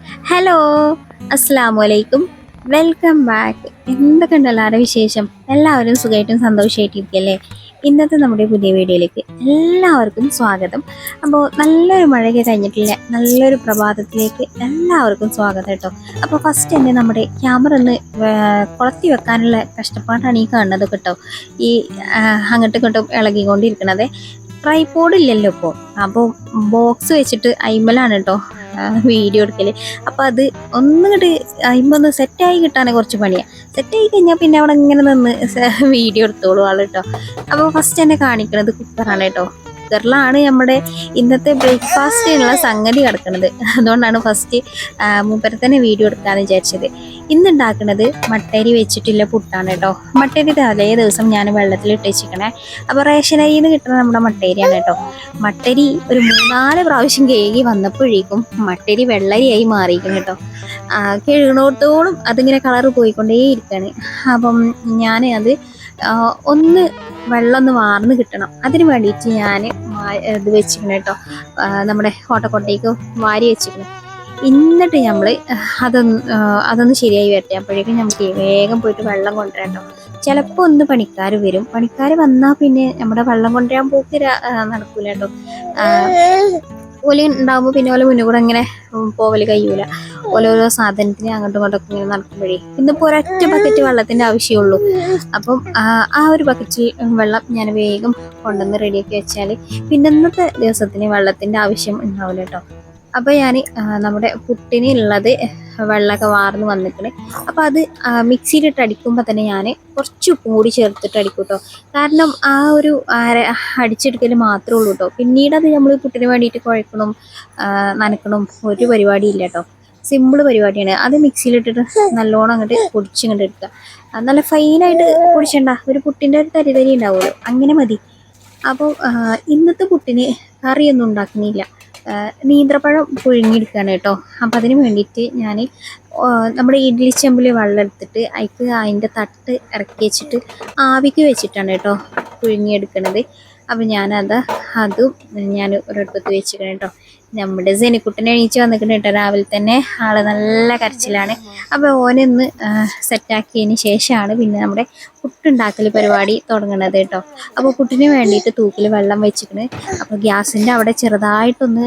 Hello, അസ്സലാമു അലൈക്കും. Welcome back. എന്തൊക്കെയുണ്ട് എല്ലാവരുടെ വിശേഷം? എല്ലാവരും സുഖമായിട്ടും സന്തോഷമായിട്ടിരിക്കല്ലേ? ഇന്നത്തെ നമ്മുടെ പുതിയ വീഡിയോയിലേക്ക് എല്ലാവർക്കും സ്വാഗതം. അപ്പോൾ നല്ലൊരു മഴയൊക്കെ കഴിഞ്ഞിട്ടില്ല, നല്ലൊരു പ്രഭാതത്തിലേക്ക് എല്ലാവർക്കും സ്വാഗതം കേട്ടോ. അപ്പോൾ ഫസ്റ്റ് തന്നെ നമ്മുടെ ക്യാമറ ഒന്ന് കൊളത്തി വെക്കാനുള്ള കഷ്ടപ്പാടാണ് ഈ കാണുന്നത് കേട്ടോ. ഈ അങ്ങോട്ടും ഇങ്ങോട്ടും ഇളകിക്കൊണ്ടിരിക്കണത്. ട്രൈപോഡ് ഇല്ലല്ലോ ഇപ്പോൾ, അപ്പോൾ ബോക്സ് വെച്ചിട്ട് അയിമലാണ് കേട്ടോ വീഡിയോ എടുക്കല്. അപ്പോൾ അത് ഒന്നുകിട്ട് അയിമൊന്ന് സെറ്റായി കിട്ടാൻ കുറച്ച് പണിയാണ്. സെറ്റായി കഴിഞ്ഞാൽ പിന്നെ അവിടെ ഇങ്ങനെ നിന്ന് വീഡിയോ എടുത്തോളൂ ആൾ കേട്ടോ. അപ്പോൾ ഫസ്റ്റ് തന്നെ കാണിക്കുന്നത് കുക്കറാണ് കേട്ടോ. കുക്കറിലാണ് നമ്മുടെ ഇന്നത്തെ ബ്രേക്ക്ഫാസ്റ്റിനുള്ള സംഗതി കിടക്കുന്നത്. അതുകൊണ്ടാണ് ഫസ്റ്റ് മൂപ്പരെ തന്നെ വീഡിയോ എടുക്കാമെന്ന് വിചാരിച്ചത്. ഇന്നുണ്ടാക്കുന്നത് മട്ടരി വെച്ചിട്ടുള്ള പുട്ടാണ് കേട്ടോ. മട്ടരി തലേ ദിവസം ഞാൻ വെള്ളത്തിലിട്ട് വെച്ചിരിക്കണേ. അപ്പോൾ റേഷൻ അരിയിൽ നിന്ന് കിട്ടുന്ന നമ്മുടെ മട്ടരിയാണ് കേട്ടോ. മട്ടരി ഒരു 3-4 പ്രാവശ്യം കേകി വന്നപ്പോഴേക്കും മട്ടരി വെള്ളരിയായി മാറിയിരിക്കും കേട്ടോ. കഴുകണോടത്തോളം അതിങ്ങനെ കളറ് പോയിക്കൊണ്ടേ ഇരിക്കുകയാണ്. അപ്പം ഞാൻ അത് ഒന്ന് വെള്ളം ഒന്ന് വാർന്ന് കിട്ടണം, അതിന് വേണ്ടിയിട്ട് ഞാൻ ഇത് വെച്ചിരിക്കണം കേട്ടോ. നമ്മുടെ ഓട്ടക്കൊട്ടയ്ക്ക് വാരി വെച്ചിരിക്കണം. എന്നിട്ട് നമ്മൾ അതൊന്ന് ശരിയായി വരട്ടെ. അപ്പോഴേക്കും നമുക്ക് വേഗം പോയിട്ട് വെള്ളം കൊണ്ടുവരാം കേട്ടോ. ചിലപ്പോൾ ഒന്ന് പണിക്കാർ വരും. പണിക്കാർ വന്നാൽ പിന്നെ നമ്മുടെ വെള്ളം കൊണ്ടുവരാൻ പോക്ക് നടക്കൂല കേട്ടോ. ഓല ഉണ്ടാകുമ്പോൾ പിന്നെ ഓല മുന്നേ കൂടെ ഇങ്ങനെ പോവല് കഴിയൂല. ഓരോരോ സാധനത്തിന് അങ്ങോട്ടും ഇങ്ങോട്ടൊക്കെ ഇങ്ങനെ നടക്കുമ്പോഴേ ഇന്നിപ്പോൾ ഒരൊറ്റ ബക്കറ്റ് വെള്ളത്തിൻ്റെ ആവശ്യമുള്ളൂ. അപ്പം ആ ഒരു ബക്കറ്റ് വെള്ളം ഞാൻ വേഗം കൊണ്ടുവന്ന് റെഡിയാക്കി വെച്ചാൽ പിന്നെ ഇന്നത്തെ ദിവസത്തിന് വെള്ളത്തിൻ്റെ ആവശ്യം ഉണ്ടാവില്ല കേട്ടോ. അപ്പോൾ ഞാൻ നമ്മുടെ പുട്ടിന് ഉള്ളത് വെള്ളമൊക്കെ വാർന്ന് വന്നിട്ടുണ്ട്. അപ്പോൾ അത് മിക്സിയിലിട്ട് അടിക്കുമ്പോൾ തന്നെ ഞാൻ കുറച്ച് ഉപ്പും കൂടി ചേർത്തിട്ട് അടിക്കും കേട്ടോ. കാരണം ആ ഒരു അടിച്ചെടുക്കൽ മാത്രമേ ഉള്ളൂ കേട്ടോ. പിന്നീട് അത് നമ്മൾ പുട്ടിന് വേണ്ടിയിട്ട് കുഴക്കണം, നനക്കണം ഒരു പരിപാടിയില്ല കേട്ടോ. സിമ്പിൾ പരിപാടിയാണ്. അത് മിക്സിയിലിട്ടിട്ട് നല്ലോണം അങ്ങോട്ട് പൊടിച്ചിങ്ങോട്ട് എടുക്കുക. നല്ല ഫൈനായിട്ട് പൊടിച്ചണ്ട, ഒരു പുട്ടിൻ്റെ ഒരു തരി ഉണ്ടാവുമല്ലോ, അങ്ങനെ മതി. അപ്പോൾ ഇന്നത്തെ പുട്ടിന് കറിയൊന്നും ഉണ്ടാക്കുന്നില്ല, നീന്ത്രപ്പഴം പുഴുങ്ങിയെടുക്കുകയാണ് കേട്ടോ. അപ്പം അതിന് വേണ്ടിയിട്ട് ഞാൻ നമ്മുടെ ഇഡ്ഡലി ചെമ്പിൽ വെള്ളം എടുത്തിട്ട് അതിൻ്റെ തട്ട് ഇറക്കി വെച്ചിട്ട് ആവിക്ക് വെച്ചിട്ടാണ് കേട്ടോ പുഴുങ്ങിയെടുക്കണത്. അപ്പം അതും ഞാൻ ഒരിടത്ത് വെച്ചിരിക്കണം കേട്ടോ. നമ്മുടെ സെനിക്കുട്ടനെ എണീച്ച് വന്നിട്ടുണ്ട് കേട്ടോ. രാവിലെ തന്നെ ആള് നല്ല കരച്ചിലാണ്. അപ്പോൾ ഓനൊന്ന് സെറ്റാക്കിയതിന് ശേഷമാണ് പിന്നെ നമ്മുടെ പുട്ടുണ്ടാക്കൽ പരിപാടി തുടങ്ങുന്നത് കേട്ടോ. അപ്പോൾ പുട്ടിന് വേണ്ടിയിട്ട് തൂക്കിൽ വെള്ളം വെച്ചിട്ടുണ്ട്. അപ്പോൾ ഗ്യാസിൻ്റെ അവിടെ ചെറുതായിട്ടൊന്ന്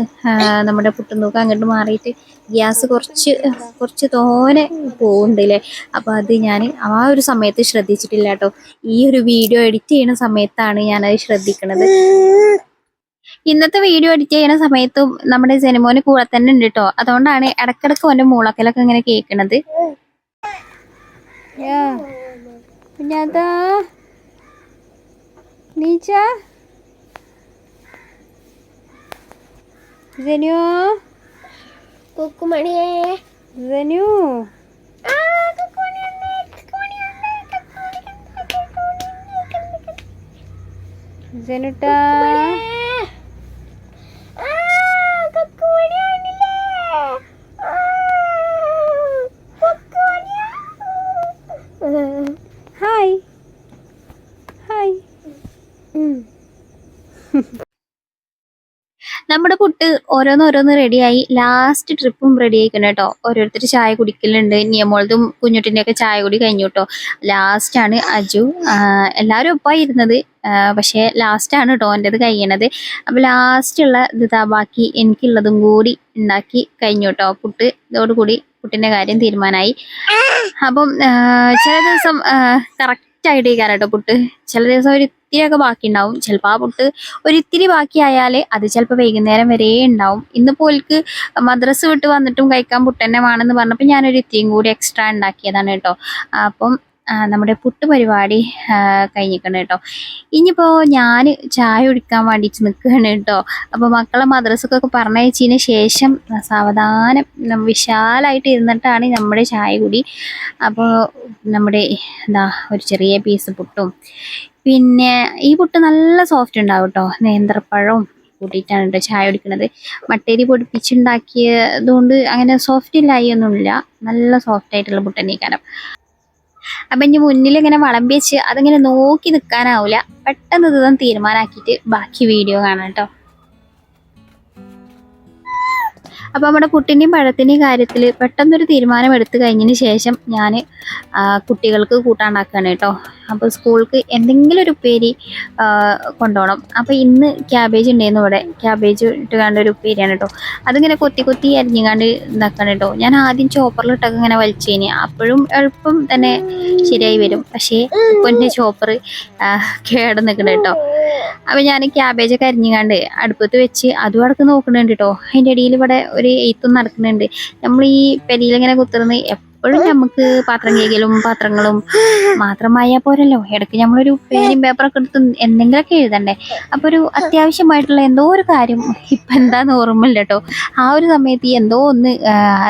നമ്മുടെ പുട്ടും തൂക്കം അങ്ങോട്ട് മാറിയിട്ട് ഗ്യാസ് കുറച്ച് തോനെ പോകുന്നുണ്ടല്ലേ. അപ്പോൾ അത് ഞാൻ ആ ഒരു സമയത്ത് ശ്രദ്ധിച്ചിട്ടില്ല കേട്ടോ. ഈ ഒരു വീഡിയോ എഡിറ്റ് ചെയ്യുന്ന സമയത്താണ് ഞാനത് ശ്രദ്ധിക്കുന്നത്. ഇന്നത്തെ വീഡിയോ എഡിറ്റ് ചെയ്യുന്ന സമയത്തും നമ്മുടെ സിനിമോന് കൂടെ തന്നെ ഉണ്ട് കേട്ടോ. അതുകൊണ്ടാണ് ഇടക്കിടക്ക് ഓൻ്റെ മൂളക്കലൊക്കെ ഇങ്ങനെ കേൾക്കണത്. ജനുട്ടാ ഹായ് ഹായ്. നമ്മുടെ പുട്ട് ഓരോന്നോരോന്ന് റെഡിയായി, ലാസ്റ്റ് ട്രിപ്പും റെഡി ആയിക്കണം കേട്ടോ. ഓരോരുത്തർ ചായ കുടിക്കലുണ്ട്. നിയമോളതും കുഞ്ഞുട്ടിൻ്റെ ഒക്കെ ചായ കുടി കഴിഞ്ഞു കേട്ടോ. ലാസ്റ്റാണ് അജു. എല്ലാവരും ഒപ്പമായി ഇരുന്നത്, പക്ഷേ ലാസ്റ്റാണ് കേട്ടോ എൻ്റെത് കഴിയണത്. അപ്പോൾ ലാസ്റ്റുള്ള ബാക്കി എനിക്കുള്ളതും കൂടി ഉണ്ടാക്കി കഴിഞ്ഞു കേട്ടോ. ഇതോടുകൂടി പുട്ടിൻ്റെ കാര്യം തീരുമാനമായി. അപ്പം ചില ദിവസം കറക്റ്റായിട്ട് ഇരിക്കാറ് കേട്ടോ പുട്ട്. ചില ദിവസം ഒരു ഇത്തിരിയൊക്കെ ബാക്കി ഉണ്ടാവും. ചിലപ്പോൾ ആ പുട്ട് ഒരിത്തിരി ബാക്കിയായാൽ അത് ചിലപ്പോൾ വൈകുന്നേരം വരെ ഉണ്ടാവും. ഇന്നിപ്പോൾ ഓൽക്ക് മദ്രസ വിട്ട് വന്നിട്ടും കഴിക്കാൻ പുട്ട് തന്നെ വേണമെന്ന് പറഞ്ഞപ്പോൾ ഞാനൊരു ഇത്തിരിയും കൂടി എക്സ്ട്രാ ഉണ്ടാക്കിയതാണ് കേട്ടോ. അപ്പം നമ്മുടെ പുട്ട് പരിപാടി കഴിഞ്ഞിരിക്കണം കേട്ടോ. ഇനിയിപ്പോൾ ഞാൻ ചായ കുടിക്കാൻ വേണ്ടിയിട്ട് നിൽക്കുകയാണ് കേട്ടോ. അപ്പോൾ മക്കളെ മദ്രസക്കൊക്കെ പറഞ്ഞയച്ചതിന് ശേഷം സാവധാനം വിശാലമായിട്ട് ഇരുന്നിട്ടാണ് നമ്മുടെ ചായ കുടി. അപ്പോൾ നമ്മുടെ ഒരു ചെറിയ പീസ് പുട്ടും, പിന്നെ ഈ പുട്ട് നല്ല സോഫ്റ്റ് ഉണ്ടാവും കേട്ടോ. നേന്ത്രപ്പഴവും കൂട്ടിയിട്ടാണ് കേട്ടോ ചായ കുടിക്കുന്നത്. മട്ടേരി പൊടിപ്പിച്ചുണ്ടാക്കിയതുകൊണ്ട് അങ്ങനെ സോഫ്റ്റ് ഇല്ലായൊന്നുമില്ല, നല്ല സോഫ്റ്റ് ആയിട്ടുള്ള പുട്ടന്നെ കാരണം. അപ്പം ഇനി മുന്നിൽ ഇങ്ങനെ വിളമ്പി വെച്ച് അതിങ്ങനെ നോക്കി നിൽക്കാനാവില്ല, പെട്ടെന്ന് ഇതൊന്നും തീരുമാനമാക്കിയിട്ട് ബാക്കി വീഡിയോ കാണാം കേട്ടോ. അപ്പോൾ നമ്മുടെ പുട്ടിൻ്റെയും പഴത്തിൻ്റെയും കാര്യത്തിൽ പെട്ടെന്നൊരു തീരുമാനം എടുത്തു കഴിഞ്ഞതിന് ശേഷം ഞാൻ കുട്ടികൾക്ക് കൂട്ടാണ്ടാക്കുകയാണ് കേട്ടോ. അപ്പോൾ സ്കൂൾക്ക് എന്തെങ്കിലും ഒരു ഉപ്പേരി കൊണ്ടുപോകണം. അപ്പോൾ ഇന്ന് ക്യാബേജ് ഉണ്ടായിരുന്നു, ഇവിടെ ക്യാബേജ് ഇട്ട് കണ്ട ഒരു ഉപ്പേരിയാണ് കേട്ടോ. അതിങ്ങനെ കൊത്തി കൊത്തി അരിഞ്ഞുകാണ്ട് ഇതാക്കണം കേട്ടോ. ഞാൻ ആദ്യം ചോപ്പറിലിട്ടൊക്കെ ഇങ്ങനെ വലിച്ചേനി, അപ്പോഴും എളുപ്പം തന്നെ ശരിയായി വരും. പക്ഷേ ഇപ്പോൾ എൻ്റെ ചോപ്പർ കേട് നിൽക്കണം കേട്ടോ. അപ്പോൾ ഞാൻ ക്യാബേജൊക്കെ അരിഞ്ഞുകാണ്ട് അടുപ്പത്ത് വെച്ച് അതും അടക്ക് നോക്കുന്നുണ്ട് കേട്ടോ. അതിൻ്റെ ഇടയിൽ ഇവിടെ ഒരു എഴുത്തും നടക്കുന്നുണ്ട്. നമ്മൾ ഈ പെരിയിലിങ്ങനെ കുത്തിർന്ന് എപ്പോഴും നമുക്ക് പാത്രം കഴുകലും പാത്രങ്ങളും മാത്രമായാൽ പോരല്ലോ, ഇടയ്ക്ക് നമ്മളൊരു പേരും പേപ്പറൊക്കെ എടുത്ത് എന്തെങ്കിലുമൊക്കെ എഴുതണ്ടേ. അപ്പോൾ ഒരു അത്യാവശ്യമായിട്ടുള്ള എന്തോ ഒരു കാര്യം ഇപ്പം എന്താന്ന് ഓർമ്മയില്ല കേട്ടോ. ആ ഒരു സമയത്ത് എന്തോ ഒന്ന്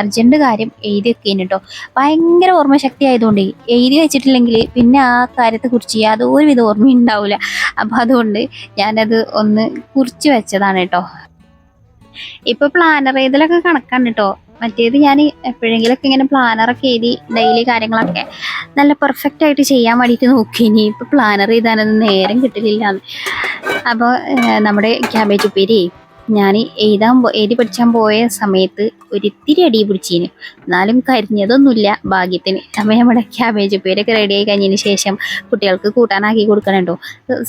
അർജൻറ്റ് കാര്യം എഴുതി വെക്കേന് കേട്ടോ. ഭയങ്കര ഓർമ്മശക്തി ആയതുകൊണ്ട് എഴുതി വെച്ചിട്ടില്ലെങ്കിൽ പിന്നെ ആ കാര്യത്തെക്കുറിച്ച് യാതൊരു വിധ ഓർമ്മയുണ്ടാവില്ല. അപ്പോൾ അതുകൊണ്ട് ഞാനത് ഒന്ന് കുറിച്ച് വെച്ചതാണ് കേട്ടോ. ഇപ്പോൾ പ്ലാനർ എഴുതലൊക്കെ കണക്കാണ് കേട്ടോ. മറ്റേത് ഞാൻ എപ്പോഴെങ്കിലൊക്കെ ഇങ്ങനെ പ്ലാനറൊക്കെ എഴുതി ഡെയിലി കാര്യങ്ങളൊക്കെ നല്ല പെർഫെക്റ്റ് ആയിട്ട് ചെയ്യാൻ വേണ്ടിയിട്ട് നോക്കി. ഇനി ഇപ്പോൾ പ്ലാനർ എഴുതാനൊന്നും നേരം കിട്ടലില്ല. അപ്പോൾ നമ്മുടെ ക്യാബേജ് ഉപ്പേരി ഞാൻ എഴുതി പഠിച്ചാൻ പോയ സമയത്ത് ഒരിത്തിരി അടി പിടിച്ചിന്, എന്നാലും കരിഞ്ഞതൊന്നുമില്ല ഭാഗ്യത്തിന്. അപ്പോൾ നമ്മുടെ ക്യാബേജ് ഉപ്പേരിയൊക്കെ റെഡിയായി കഴിഞ്ഞതിന് ശേഷം കുട്ടികൾക്ക് കൂട്ടാനാക്കി കൊടുക്കണുണ്ടോ.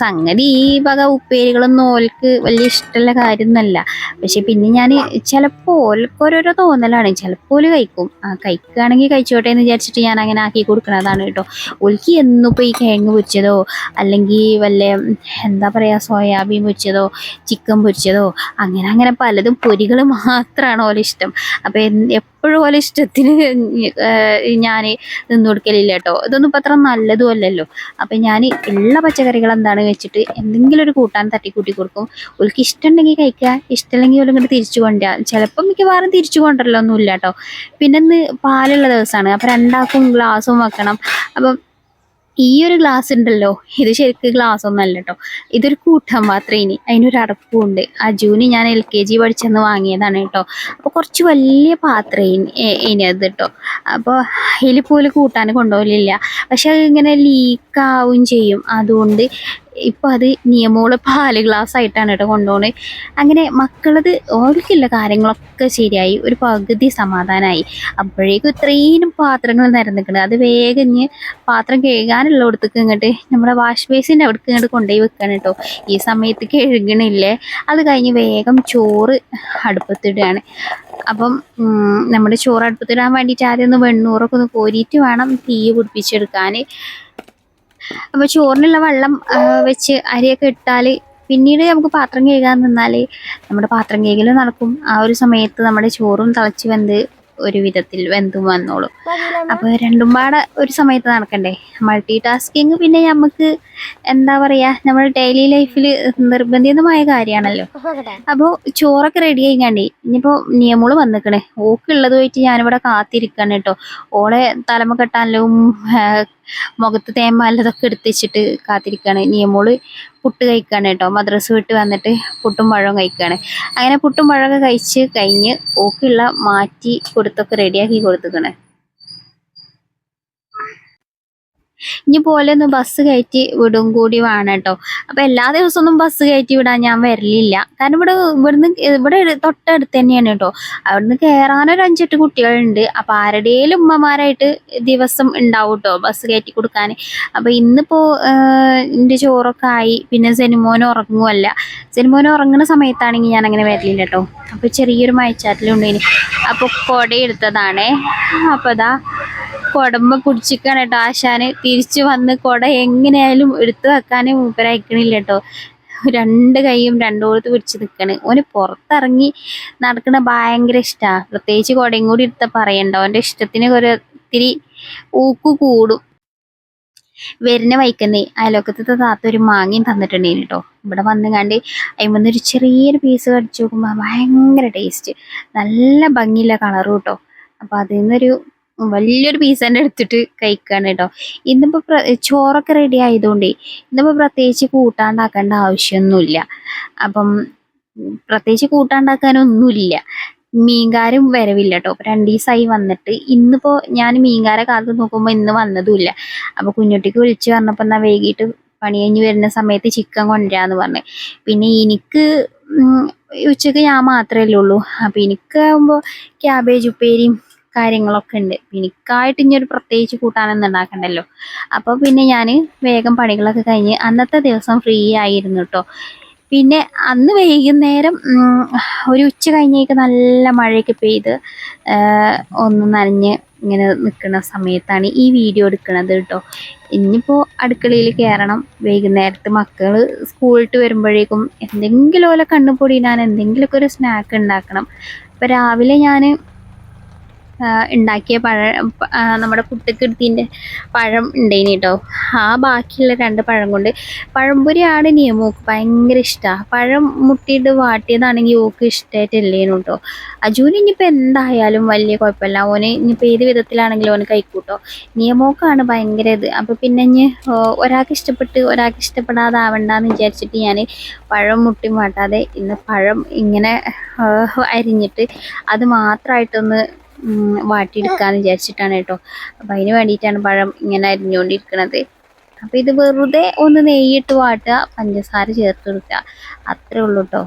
സംഗതി ഈ വക ഉപ്പേരികളൊന്നും ഓൽക്ക് വലിയ ഇഷ്ടമുള്ള കാര്യമൊന്നുമല്ല. പക്ഷെ പിന്നെ ഞാൻ ചിലപ്പോൾ ഓൽക്കോരോരോ തോന്നലാണ്, ചിലപ്പോൾ കഴിക്കും. കഴിക്കുകയാണെങ്കിൽ കഴിച്ചോട്ടെ എന്ന് വിചാരിച്ചിട്ട് ഞാൻ അങ്ങനെ ആക്കി കൊടുക്കണതാണ് കേട്ടോ. ഓൽക്ക് എന്നിപ്പോൾ ഈ കിഴങ്ങ് പൊരിച്ചതോ അല്ലെങ്കിൽ വല്ല എന്താ പറയുക സോയാബീൻ പൊരിച്ചതോ ചിക്കൻ പൊരിച്ചതോ അങ്ങനെ പലതും പൊരികൾ മാത്രമാണ് ഓല ഇഷ്ടം. അപ്പോൾ എപ്പോഴും ഓല ഇഷ്ടത്തിന് ഞാൻ നിന്ന് കൊടുക്കലില്ല കേട്ടോ. ഇതൊന്നും ഇപ്പം അത്ര നല്ലതും അല്ലല്ലോ. അപ്പം ഞാൻ ഉള്ള പച്ചക്കറികൾ എന്താണ് വെച്ചിട്ട് എന്തെങ്കിലും ഒരു കൂട്ടാൻ തട്ടിക്കൂട്ടി കൊടുക്കും. ഓൾക്ക് ഇഷ്ടമുണ്ടെങ്കിൽ കഴിക്കുക, ഇഷ്ടമില്ലെങ്കിൽ ഓലും ഇങ്ങോട്ട് തിരിച്ചു കൊണ്ടുവരിക. ചിലപ്പം മിക്കവാറും തിരിച്ചു കൊണ്ടുവരലൊന്നുമില്ല കേട്ടോ. പിന്നെ ഇന്ന് പാലുള്ള ദിവസമാണ്, അപ്പം രണ്ടാൾക്കും ഗ്ലാസും വെക്കണം. അപ്പം ഈ ഒരു ഗ്ലാസ് ഉണ്ടല്ലോ, ഇത് ശരിക്കും ഗ്ലാസ് ഒന്നും അല്ല കേട്ടോ, ഇതൊരു കൂട്ടാൻ പാത്രം. ഇനി അതിനൊരു അടപ്പും ഉണ്ട്. അജുവിന് ഞാൻ LKG പഠിച്ചെന്ന് വാങ്ങിയതാണ് കേട്ടോ. അപ്പോൾ കുറച്ച് വലിയ പാത്രം ഇനി അത് കേട്ടോ. അപ്പോൾ അതിൽ പോലും കൂട്ടാൻ കൊണ്ടുപോകലില്ല. പക്ഷെ അത് ഇങ്ങനെ ലീക്കാവും ചെയ്യും. അതുകൊണ്ട് ഇപ്പം അത് നിയമോള് പാല് ഗ്ലാസ് ആയിട്ടാണ് കേട്ടോ കൊണ്ടുപോകുന്നത്. അങ്ങനെ മക്കളത് ഓർക്കില്ല കാര്യങ്ങളൊക്കെ ശരിയായി, ഒരു പകുതി സമാധാനമായി. അപ്പോഴേക്കും ഇത്രയും പാത്രങ്ങൾ നിരന്നിക്കുന്നത്. അത് വേഗം പാത്രം കഴുകാനുള്ളടത്തേക്ക് ഇങ്ങോട്ട് നമ്മുടെ വാഷ് ബേസിൻ്റെ അവിടേക്ക് ഇങ്ങോട്ട് കൊണ്ടുപോയി വെക്കണം കേട്ടോ. ഈ സമയത്ത് കഴുകണില്ലേ. അത് കഴിഞ്ഞ് വേഗം ചോറ് അടുപ്പത്തിടുകയാണ്. അപ്പം നമ്മുടെ ചോറ് അടുപ്പത്തിടാൻ വേണ്ടിയിട്ട് ആദ്യം ഒന്ന് വെണ്ണൂറൊക്കെ ഒന്ന് കോരിയിട്ട് വേണം തീ പിടിപ്പിച്ചെടുക്കാൻ. അപ്പോൾ ചോറിനുള്ള വെള്ളം വെച്ച് അരിയൊക്കെ ഇട്ടാൽ പിന്നീട് നമുക്ക് പാത്രം കഴുകാൻ നിന്നാൽ നമ്മുടെ പാത്രം കഴുകൽ നടക്കും. ആ ഒരു സമയത്ത് നമ്മുടെ ചോറും തിളച്ച് വെന്ത് ഒരു വിധത്തിൽ വെന്തും വന്നോളും. അപ്പോൾ രണ്ടും പാടെ ഒരു സമയത്ത് നടക്കണ്ടേ. മൾട്ടി ടാസ്കിങ് പിന്നെ നമുക്ക് എന്താ പറയുക, നമ്മുടെ ഡെയിലി ലൈഫിൽ നിർബന്ധിതമായ കാര്യമാണല്ലോ. അപ്പോൾ ചോറൊക്കെ റെഡി ആയിക്കാണ്ടേ ഇനിയിപ്പോൾ നിയമോള് വന്നിക്കണേ. ഓക്കുള്ളത് പോയിട്ട് ഞാനിവിടെ കാത്തിരിക്കണം കേട്ടോ. ഓളെ തലമ കെട്ടാനും മുഖത്ത് തേമാലതൊക്കെ എടുത്ത് വെച്ചിട്ട് കാത്തിരിക്കുകയാണ്. നിയമോള് പുട്ട് കഴിക്കുകയാണ് കേട്ടോ. മദ്രസ വിട്ട് വന്നിട്ട് പുട്ടും പഴവും കഴിക്കുകയാണ്. അങ്ങനെ പുട്ടും പഴമൊക്കെ കഴിച്ച് കഴിഞ്ഞ് ഓക്കുള്ള മാറ്റി കൊടുത്തൊക്കെ റെഡിയാക്കി കൊടുത്തിക്കണേ. ഇനി പോലെ ഒന്ന് ബസ് കയറ്റി വിടും കൂടി വേണം കേട്ടോ. അപ്പം എല്ലാ ദിവസമൊന്നും ബസ് കയറ്റി വിടാൻ ഞാൻ വരലില്ല. കാരണം ഇവിടെ തൊട്ടടുത്ത് തന്നെയാണ് കേട്ടോ. അവിടുന്ന് കയറാനൊരു 5-8 കുട്ടികളുണ്ട്. അപ്പം ആരുടെയും ഉമ്മമാരായിട്ട് ദിവസം ഉണ്ടാവും കേട്ടോ ബസ് കയറ്റി കൊടുക്കാൻ. അപ്പം ഇന്നിപ്പോൾ എൻ്റെ ചോറൊക്കെ ആയി. പിന്നെ സെനിമോൻ ഉറങ്ങുമല്ല. സെനിമോൻ ഉറങ്ങുന്ന സമയത്താണെങ്കിൽ ഞാൻ അങ്ങനെ വരലില്ല കേട്ടോ. അപ്പോൾ ചെറിയൊരു മയച്ചാറ്റിലുണ്ടേനി. അപ്പോൾ കുട എടുത്തതാണേ. അപ്പോൾ അതാ കുടമ്പ കുടിച്ചിക്കാണ് കേട്ടോ ആശാന്. തിരിച്ചു വന്ന് കുട എങ്ങനെയായാലും എടുത്തു വെക്കാനേ മൂപ്പരയക്കണില്ല കേട്ടോ. 2 കൈയും രണ്ടോടത്ത് പിടിച്ച് നിൽക്കണ്. ഓന് പുറത്തിറങ്ങി നടക്കണ ഭയങ്കര ഇഷ്ടമാണ്. പ്രത്യേകിച്ച് കുടയും കൂടി എടുത്ത പറയണ്ട. അവൻ്റെ ഇഷ്ടത്തിന് ഒത്തിരി ഊക്ക് കൂടും. വരുന്ന വൈക്കുന്നേ അയലോക്കത്തെ താത്ത ഒരു മാങ്ങയും തന്നിട്ടുണ്ടേന് കേട്ടോ. ഇവിടെ വന്ന് കണ്ട് അതിൽ ഒരു ചെറിയൊരു പീസ് കടിച്ചു നോക്കുമ്പോൾ ഭയങ്കര ടേസ്റ്റ്, നല്ല ഭംഗിയുള്ള കളറും കേട്ടോ. അപ്പോൾ അതിൽ നിന്നൊരു വലിയൊരു പീസ് തന്നെ എടുത്തിട്ട് കഴിക്കുകയാണ് കേട്ടോ. ഇന്നിപ്പോൾ ചോറൊക്കെ റെഡി ആയതുകൊണ്ടേ ഇന്നിപ്പോൾ പ്രത്യേകിച്ച് കൂട്ടാണ്ടാക്കേണ്ട ആവശ്യമൊന്നുമില്ല. അപ്പം പ്രത്യേകിച്ച് കൂട്ടാണ്ടാക്കാനൊന്നുമില്ല. മീൻകാരും വരവില്ല കേട്ടോ. അപ്പോൾ 2 ദിവസമായി വന്നിട്ട്. ഇന്നിപ്പോൾ ഞാൻ മീൻകാരെ കാലത്ത് നോക്കുമ്പോൾ ഇന്ന് വന്നതുമില്ല. അപ്പോൾ കുഞ്ഞുട്ടിക്ക് വിളിച്ച് പറഞ്ഞപ്പോൾ എന്നാൽ വൈകിട്ട് പണി കഴിഞ്ഞ് വരുന്ന സമയത്ത് ചിക്കൻ കൊണ്ടുവരാമെന്ന് പറഞ്ഞു. പിന്നെ എനിക്ക് ഉച്ചക്ക് ഞാൻ മാത്രമല്ലേ ഉള്ളൂ. അപ്പം എനിക്കാകുമ്പോൾ ക്യാബേജ് ഉപ്പേരിയും കാര്യങ്ങളൊക്കെ ഉണ്ട്. എനിക്കായിട്ട് ഇനി ഒരു പ്രത്യേകിച്ച് കൂട്ടാനൊന്നും ഉണ്ടാക്കണ്ടല്ലോ. അപ്പോൾ പിന്നെ ഞാൻ വേഗം പണികളൊക്കെ കഴിഞ്ഞ് അന്നത്തെ ദിവസം ഫ്രീ ആയിരുന്നു കേട്ടോ. പിന്നെ അന്ന് വൈകുന്നേരം ഒരു ഉച്ച കഴിഞ്ഞേക്ക് നല്ല മഴയൊക്കെ പെയ്ത് ഒന്ന് നനഞ്ഞ് ഇങ്ങനെ നിൽക്കുന്ന സമയത്താണ് ഈ വീഡിയോ എടുക്കുന്നത് കേട്ടോ. ഇനിയിപ്പോൾ അടുക്കളയിൽ കയറണം. വൈകുന്നേരത്ത് മക്കൾ സ്കൂളിട്ട് വരുമ്പോഴേക്കും എന്തെങ്കിലും പോലെ കണ്ണുപൊടി ഞാൻ എന്തെങ്കിലുമൊക്കെ ഒരു സ്നാക്ക് ഉണ്ടാക്കണം. അപ്പോൾ രാവിലെ ഞാൻ ഉണ്ടാക്കിയ നമ്മുടെ പുട്ടുക്കിടുത്തിൻ്റെ പഴം ഉണ്ടായിന് കേട്ടോ. ആ ബാക്കിയുള്ള 2 പഴം കൊണ്ട് പഴംപൊരിയാണ് നിയമോക്ക് ഭയങ്കര ഇഷ്ടമാണ്. പഴം മുട്ടിയിട്ട് വാട്ടിയതാണെങ്കിൽ ഓക്ക് ഇഷ്ടമായിട്ടില്ലേനു കേട്ടോ. അജുവിന് ഇനിയിപ്പോൾ എന്തായാലും വലിയ കുഴപ്പമില്ല. ഓന് ഇനിയിപ്പോൾ ഏത് വിധത്തിലാണെങ്കിലും ഓന് കഴിക്കൂട്ടോ. നിയമോക്കാണ് ഭയങ്കര ഇത്. അപ്പോൾ പിന്നെ ഇനി ഒരാൾക്ക് ഇഷ്ടപ്പെട്ട് ഒരാൾക്ക് ഇഷ്ടപ്പെടാതാവണ്ടെന്ന് വിചാരിച്ചിട്ട് ഞാൻ പഴം മുട്ടി വാട്ടാതെ ഇന്ന് പഴം ഇങ്ങനെ അരിഞ്ഞിട്ട് അത് മാത്രമായിട്ടൊന്ന് വാട്ടിയെടുക്കാന്ന് വിചാരിച്ചിട്ടാണ് കേട്ടോ. അപ്പം അതിന് വേണ്ടിയിട്ടാണ് പഴം ഇങ്ങനെ അരിഞ്ഞുകൊണ്ടിരിക്കുന്നത്. അപ്പം ഇത് വെറുതെ ഒന്ന് നെയ്യിട്ട് വാട്ടുക, പഞ്ചസാര ചേർത്ത് കൊടുക്കുക, അത്രേ ഉള്ളൂ കേട്ടോ.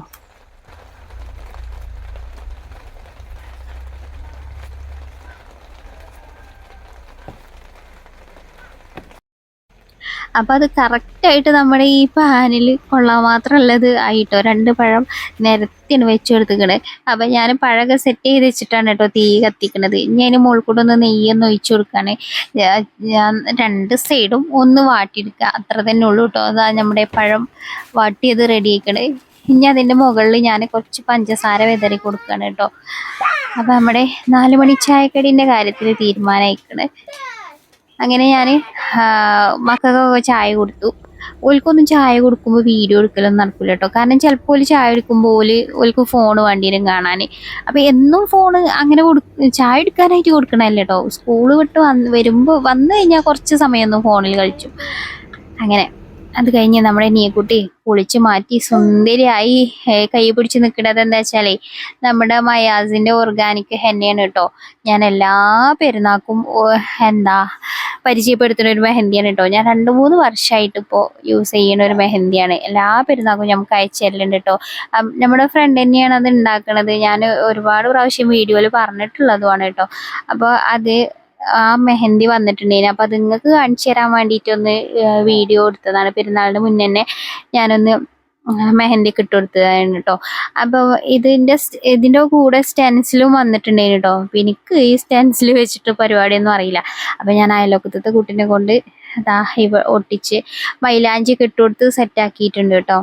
അപ്പം അത് കറക്റ്റായിട്ട് നമ്മുടെ ഈ പാനിൽ കൊള്ളാൻ മാത്രമുള്ളത് ആയിട്ടോ. 2 പഴം നിരത്തിയാണ് വെച്ച് കൊടുത്തിക്കണേ. അപ്പം ഞാൻ പഴമൊക്കെ സെറ്റ് ചെയ്ത് വെച്ചിട്ടാണ് കേട്ടോ തീ കത്തിക്കണത്. ഇനി അതിന് മുകളിൽ കൂടെ ഒന്ന് നെയ്യൊന്ന് ഒഴിച്ചു കൊടുക്കുകയാണ്. ഞാൻ 2 സൈഡും ഒന്ന് വാട്ടിയെടുക്കുക, അത്ര തന്നെ ഉള്ളൂ കേട്ടോ. അതാ നമ്മുടെ പഴം വാട്ടിയത് റെഡി ആക്കണേ. ഇനി അതിൻ്റെ മുകളിൽ ഞാൻ കുറച്ച് പഞ്ചസാര വിതറി കൊടുക്കുകയാണ് കേട്ടോ. അപ്പം നമ്മുടെ 4 മണി ചായക്കടീൻ്റെ കാര്യത്തിൽ തീരുമാനമായിക്കണേ. അങ്ങനെ ഞാൻ മക്കൾക്കൊക്കെ ചായ കൊടുത്തു. ഓൽക്കൊന്നും ചായ കൊടുക്കുമ്പോൾ വീഡിയോ എടുക്കലൊന്നും നടക്കില്ല കേട്ടോ. കാരണം ചിലപ്പോൾ ഓല് ചായ എടുക്കുമ്പോൾ ഓൽക്ക് ഫോൺ വേണ്ടി വരും കാണാൻ. അപ്പം എന്നും ഫോണ് അങ്ങനെ ചായ എടുക്കാനായിട്ട് കൊടുക്കണമല്ലോ കേട്ടോ. സ്കൂൾ വിട്ട് വന്നു കഴിഞ്ഞാൽ കുറച്ച് സമയമൊന്നും ഫോണിൽ കളിച്ചു. അങ്ങനെ അത് കഴിഞ്ഞ് നമ്മുടെ നീക്കുട്ടി കുളിച്ച് മാറ്റി സുന്ദരിയായി കൈ പിടിച്ച് നിൽക്കുന്നത് എന്താ വെച്ചാലേ നമ്മുടെ മയാസിൻ്റെ ഓർഗാനിക് ഹെന്നയാണ് കേട്ടോ. ഞാൻ എല്ലാ പെരുന്നാൾക്കും പരിചയപ്പെടുത്തുന്ന ഒരു മെഹന്തിയാണ് കേട്ടോ. ഞാൻ 2-3 വർഷമായിട്ട് ഇപ്പോൾ യൂസ് ചെയ്യുന്ന ഒരു മെഹന്തിയാണ്. എല്ലാ പെരുന്നാൾക്കും നമുക്ക് അയച്ചു തരലുണ്ട് കേട്ടോ. നമ്മുടെ ഫ്രണ്ട് തന്നെയാണ് അത് ഉണ്ടാക്കുന്നത്. ഞാൻ ഒരുപാട് പ്രാവശ്യം വീഡിയോയിൽ പറഞ്ഞിട്ടുള്ളതുമാണ് കേട്ടോ. അപ്പോൾ അത് ആ മെഹന്തി വന്നിട്ടുണ്ടായിരുന്നു. അപ്പോൾ അത് നിങ്ങൾക്ക് കാണിച്ചു തരാൻ വേണ്ടിയിട്ടൊന്ന് വീഡിയോ എടുത്തതാണ്. പെരുന്നാളിന് മുന്നേ തന്നെ ഞാനൊന്ന് മെഹന്തി ഇട്ട് കൊടുത്തതാണ് കേട്ടോ. അപ്പോൾ ഇതിൻ്റെ കൂടെ സ്റ്റെൻസിലും വന്നിട്ടുണ്ടായിരുന്നു കേട്ടോ. അപ്പോൾ എനിക്ക് ഈ സ്റ്റെൻസിൽ വെച്ചിട്ട് പരിപാടിയൊന്നും അറിയില്ല. അപ്പോൾ ഞാൻ അയൽവക്കത്തെ കുട്ടീനെ കൊണ്ട് ഒട്ടിച്ച് മൈലാഞ്ചിയൊക്കെ ഇട്ട് കൊടുത്ത് സെറ്റാക്കിയിട്ടുണ്ട് കേട്ടോ.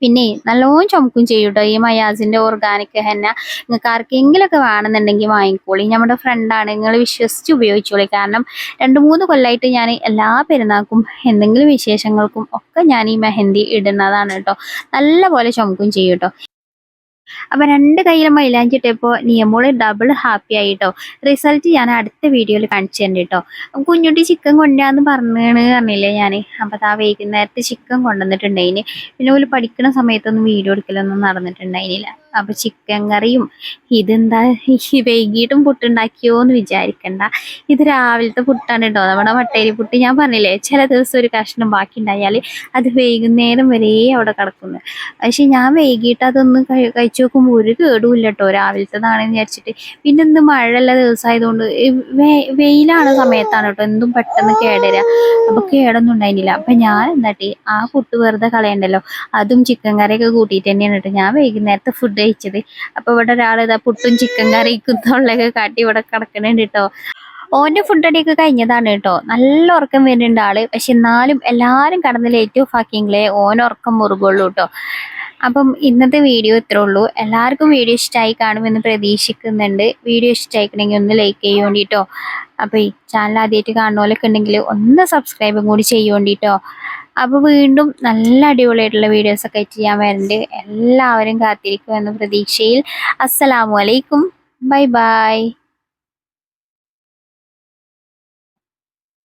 പിന്നെ നല്ലോണം ചുമക്കും ചെയ്യും കേട്ടോ ഈ മയാസിൻ്റെ ഓർഗാനിക് ഹെന്ന. നിങ്ങൾക്ക് ആർക്കെങ്കിലുമൊക്കെ വേണമെന്നുണ്ടെങ്കിൽ വാങ്ങിക്കോളി. നമ്മുടെ ഫ്രണ്ടാണ്, നിങ്ങൾ വിശ്വസിച്ച് ഉപയോഗിച്ചോളി. കാരണം 2-3 കൊല്ലമായിട്ട് ഞാൻ എല്ലാ പെരുന്നാൾക്കും എന്തെങ്കിലും വിശേഷങ്ങൾക്കും ഒക്കെ ഞാൻ ഈ മെഹന്തി ഇടുന്നതാണ് കേട്ടോ. നല്ല പോലെ ചുമക്കും ചെയ്യും കേട്ടോ. അപ്പം 2 കയ്യിലും മൈലാഞ്ചി ഇട്ടപ്പോൾ നിയമോള് ഡബിൾ ഹാപ്പി ആയിട്ടോ. റിസൾട്ട് ഞാൻ അടുത്ത വീഡിയോയിൽ കാണിച്ചു തരുന്നുണ്ട് കേട്ടോ. കുഞ്ഞുട്ടി ചിക്കൻ കൊണ്ടുവരാന്ന് പറഞ്ഞില്ലേ ഞാൻ. അപ്പം ആ വൈകുന്നേരത്ത് ചിക്കൻ കൊണ്ടുവന്നിട്ടുണ്ടായിന്. പിന്നെ ഓല് പഠിക്കുന്ന സമയത്തൊന്നും വീഡിയോ എടുക്കലൊന്നും നടന്നിട്ടുണ്ടായിരുന്നില്ല. അപ്പം ചിക്കൻ കറിയും ഇതെന്താ വൈകിട്ടും പുട്ടുണ്ടാക്കിയോ എന്ന് വിചാരിക്കണ്ട. ഇത് രാവിലത്തെ പുട്ടാണ് കേട്ടോ. നമ്മുടെ മട്ടേരി പുട്ട് ഞാൻ പറഞ്ഞില്ലേ, ചില ദിവസം ഒരു കഷ്ണം ബാക്കി ഉണ്ടായാൽ അത് വൈകുന്നേരം വരെ അവിടെ കിടക്കുന്നു. പക്ഷെ ഞാൻ വൈകിട്ട് അതൊന്നും കഴിച്ചു നോക്കുമ്പോൾ ഒരു കേടുമില്ല കേട്ടോ. രാവിലത്തേതാണെന്ന് വിചാരിച്ചിട്ട്. പിന്നെ ഇന്ന് മഴയുള്ള ദിവസമായതുകൊണ്ട് വെയിലാണ് സമയത്താണ് കേട്ടോ എന്തും പെട്ടെന്ന് കേടുവരിക. അപ്പോൾ കേടൊന്നും ഉണ്ടായിരുന്നില്ല. അപ്പം ഞാൻ എന്താട്ടി ആ പുട്ട് വെറുതെ കളയണ്ടല്ലോ, അതും ചിക്കൻ കറിയൊക്കെ കൂട്ടിയിട്ട് തന്നെയാണ് കേട്ടോ ഞാൻ വൈകുന്നേരത്തെ ഫുഡ് കഴിച്ചത്. അപ്പോൾ ഇവിടെ ഒരാൾ ഇതാ പുട്ടും ചിക്കൻ കറിക്കും തൊള്ളയൊക്കെ കാട്ടി ഇവിടെ കിടക്കണുണ്ട് കേട്ടോ. ഓൻ്റെ ഫുഡ് അടിയൊക്കെ കഴിഞ്ഞതാണ് കേട്ടോ. നല്ല ഉറക്കം വരുന്നുണ്ട് ആള്. പക്ഷെ എന്നാലും എല്ലാവരും കടന്ന് ലേറ്റ് ഓഫ് ആക്കിയെങ്കിലേ ഓനുറക്കം മുറുകുള്ളൂ കേട്ടോ. അപ്പം ഇന്നത്തെ വീഡിയോ ഇത്രേ ഉള്ളൂ. എല്ലാവർക്കും വീഡിയോ ഇഷ്ടമായി കാണുമെന്ന് പ്രതീക്ഷിക്കുന്നുണ്ട്. വീഡിയോ ഇഷ്ടമായിക്കണമെങ്കിൽ ഒന്ന് ലൈക്ക് ചെയ്യുവേണ്ടിട്ടോ. അപ്പോൾ ഈ ചാനൽ ആദ്യമായിട്ട് കാണുന്നവരൊക്കെ ഉണ്ടെങ്കിൽ ഒന്ന് സബ്സ്ക്രൈബും കൂടി ചെയ്യുവേണ്ടിട്ടോ. അപ്പോൾ വീണ്ടും നല്ല അടിപൊളിയായിട്ടുള്ള വീഡിയോസൊക്കെ ചെയ്യാൻ വരുന്നുണ്ട്. എല്ലാവരും കാത്തിരിക്കുമെന്ന പ്രതീക്ഷയിൽ അസ്സലാമു അലൈക്കും. Bye bye.